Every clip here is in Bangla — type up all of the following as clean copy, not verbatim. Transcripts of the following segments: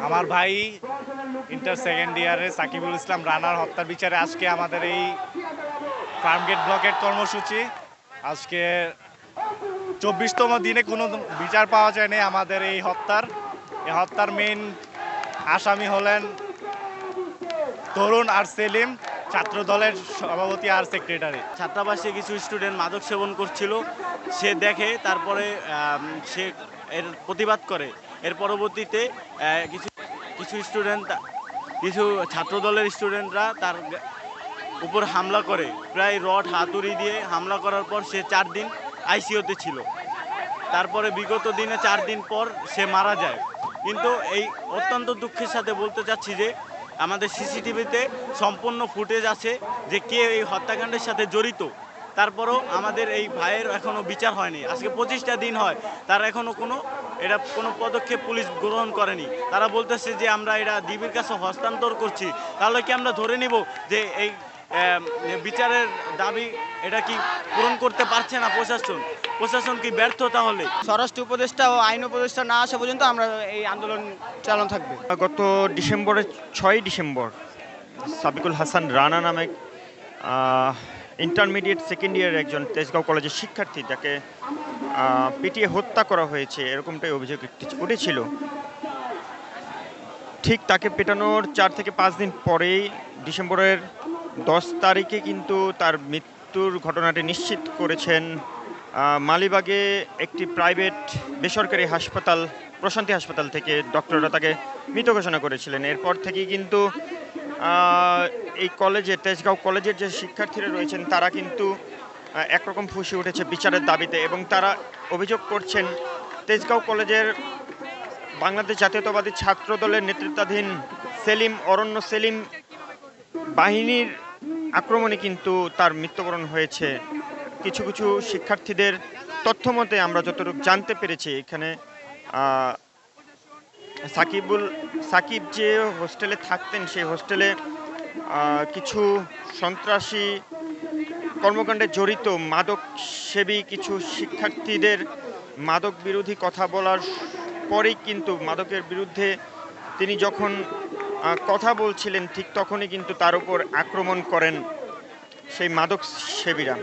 আমার ভাই ইন্টার সেকেন্ড ইয়ারে সাকিবুল ইসলাম রানার হত্যার বিচারে আজকে আমাদের এই ফার্মগেট ব্লকের কর্মসূচি। আজকে 24তম দিনে কোনো বিচার পাওয়া যায়নি আমাদের এই হত্যার মেইন আসামি হলেন তরুণ আর সেলিম, ছাত্র দলের সভাপতি আর সেক্রেটারি। ছাত্রাবাসে কিছু স্টুডেন্ট মাদক সেবন করছিল, সে দেখে, তারপরে সে এর প্রতিবাদ করে। এর পরবর্তীতে কিছু কিছু স্টুডেন্ট কিছু ছাত্র দলের স্টুডেন্টরা তার উপর হামলা করে, প্রায় রড হাতুড়ি দিয়ে হামলা করার পর সে 4 দিন আইসিইউতে ছিল। তারপরে বিগত দিনে 4 দিন পর সে মারা যায়। কিন্তু এই অত্যন্ত দুঃখের সাথে বলতে চাচ্ছি যে আমাদের সিসিটিভিতে সম্পূর্ণ ফুটেজ আছে যে কে এই হত্যাকাণ্ডের সাথে জড়িত। তারপরও আমাদের এই ভাইয়ের এখনও বিচার হয়নি। আজকে 25টা দিন হয়, তার এখনও কোনো পদক্ষেপ পুলিশ গ্রহণ করেনি। তারা বলতেছে যে আমরা এটা ডিবির কাছে হস্তান্তর করছি। তাহলে কি আমরা ধরে নিব যে এই বিচারের দাবি এটা কি পূরণ করতে পারছে না প্রশাসন কি ব্যর্থ? তাহলে স্বরাষ্ট্র উপদেষ্টা ও আইন উপদেষ্টা না আসা পর্যন্ত আমরা এই আন্দোলন চালানো থাকবে। গত ডিসেম্বরের 6ই ডিসেম্বর সাবিকুল হাসান রানা নামে ইন্টারমিডিয়েট সেকেন্ড ইয়ারের একজন তেজগাঁও কলেজের শিক্ষার্থী, যাকে পিটিয়ে হত্যা করা হয়েছে এরকমটাই অভিযোগ উঠেছিল। ঠিক তাকে পেটানোর 4 থেকে 5 দিন পরেই ডিসেম্বরের 10 তারিখে কিন্তু তার মৃত্যুর ঘটনাটি নিশ্চিত করেছেন মালিবাগে একটি প্রাইভেট বেসরকারি হাসপাতাল, প্রশান্তি হাসপাতাল থেকে ডক্টররা তাকে মৃত ঘোষণা করেছিলেন। এরপর থেকেই কিন্তু এই কলেজে, তেজগাঁও কলেজের যে শিক্ষার্থীরা রয়েছেন তারা কিন্তু একরকম ফুঁসে উঠেছে বিচারের দাবিতে, এবং তারা অভিযোগ করছেন তেজগাঁও কলেজের বাংলাদেশ জাতীয়তাবাদী ছাত্র দলের নেতৃত্বাধীন অরণ্য সেলিম বাহিনীর আক্রমণে কিন্তু তার মৃত্যুবরণ হয়েছে। কিছু কিছু শিক্ষার্থীদের তথ্য মতে আমরা যতটুকু জানতে পেরেছি, এখানে সাকিব যে হোস্টেলে থাকতেন সেই হোস্টেলে কিছু সন্ত্রাসী কর্মকাণ্ডে জড়িত মাদক সেবী কিছু শিক্ষার্থীদের মাদক বিরোধী কথা বলার পরেই কিন্তু মাদকের বিরুদ্ধে তিনি যখন কথা বলছিলেন ঠিক তখনই কিন্তু তার উপর আক্রমণ করেন সেই মাদক সেবীরা।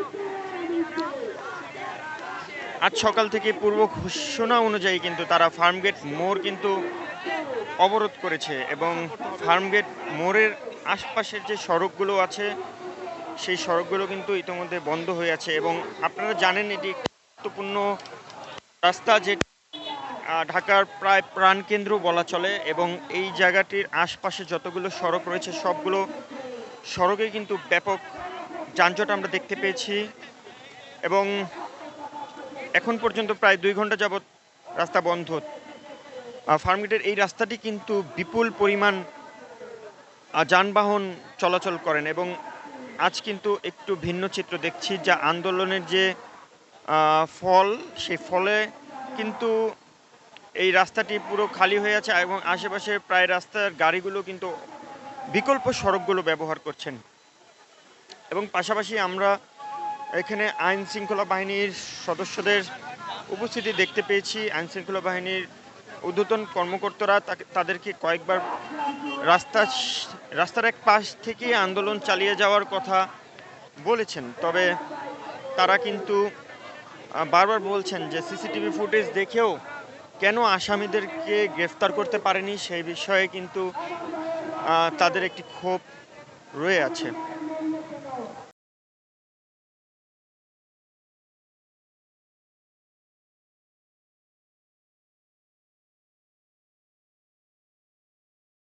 আজ সকাল থেকে পূর্ব ঘোষণা অনুযায়ী কিন্তু তারা ফার্মগেট মোড় কিন্তু অবরোধ করেছে, এবং ফার্মগেট মোড়ের আশপাশের যে সড়কগুলো আছে সেই সড়কগুলো কিন্তু ইতিমধ্যে বন্ধ হয়ে আছে। এবং আপনারা জানেন এটি গুরুত্বপূর্ণ রাস্তা, যে ঢাকার প্রায় প্রাণকেন্দ্র বলা চলে, এবং এই জায়গাটির আশপাশে যতগুলো সড়ক রয়েছে সবগুলো সড়কে কিন্তু ব্যাপক যানজট আমরা দেখতে পেয়েছি। এবং এখন পর্যন্ত প্রায় 2 ঘন্টা যাবৎ রাস্তা বন্ধ। ফার্মগেটের এই রাস্তাটি কিন্তু বিপুল পরিমাণ যানবাহন চলাচল করেন, এবং আজ কিন্তু একটু ভিন্ন চিত্র দেখছি। যা আন্দোলনের যে ফল, সেই ফলে কিন্তু এই রাস্তাটি পুরো খালি হয়ে আছে, এবং আশেপাশে প্রায় রাস্তার গাড়িগুলো কিন্তু বিকল্প সড়কগুলো ব্যবহার করছেন। এবং পাশাপাশি আমরা এখানে আইন শৃঙ্খলা বাহিনীর সদস্যদের উপস্থিতি দেখতে পেয়েছি। আইন শৃঙ্খলা বাহিনীর ঊর্ধ্বতন কর্মকর্তারা তাদেরকে কয়েকবার রাস্তার এক পাশ থেকে আন্দোলন চালিয়ে যাওয়ার কথা বলেছেন, তবে তারা কিন্তু বারবার বলছেন যে সিসিটিভি ফুটেজ দেখেও কেন আসামিদেরকে গ্রেফতার করতে পারেনি সেই বিষয়ে কিন্তু তাদের একটি ক্ষোভ রয়ে আছে।